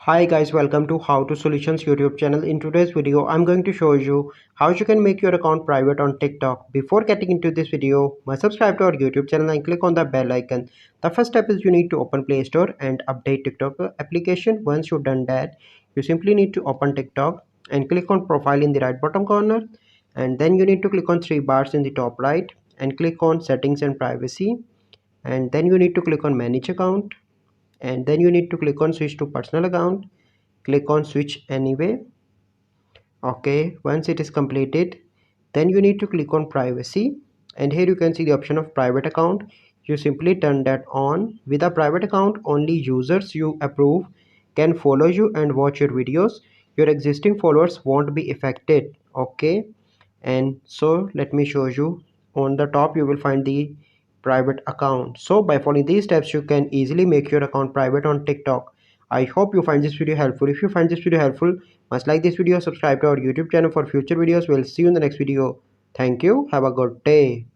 Hi guys, welcome to How to Solutions YouTube channel. In today's video, I'm going to show you how you can make your account private on TikTok. Before getting into this video, must subscribe to our YouTube channel and click on the bell icon. The first step is you need to open Play Store and update TikTok application. Once you've done that, you simply need to open TikTok and click on profile in the right bottom corner. And then you need to click on three bars in the top right and click on settings and privacy. And then you need to click on manage account, and then you need to click on switch to personal account. Click on switch anyway. Okay, once it is completed, then you need to click on privacy, and here you can see the option of private account. You simply turn that on. With a private account, only users you approve can follow you and watch your videos. Your existing followers won't be affected. Okay, and so let me show you. On the top you will find the private account. So by following these steps, you can easily make your account private on TikTok. I hope you find this video helpful. If you find this video helpful, must like this video, subscribe to our YouTube channel for future videos. We'll see you in the next video. Thank you. Have a good day.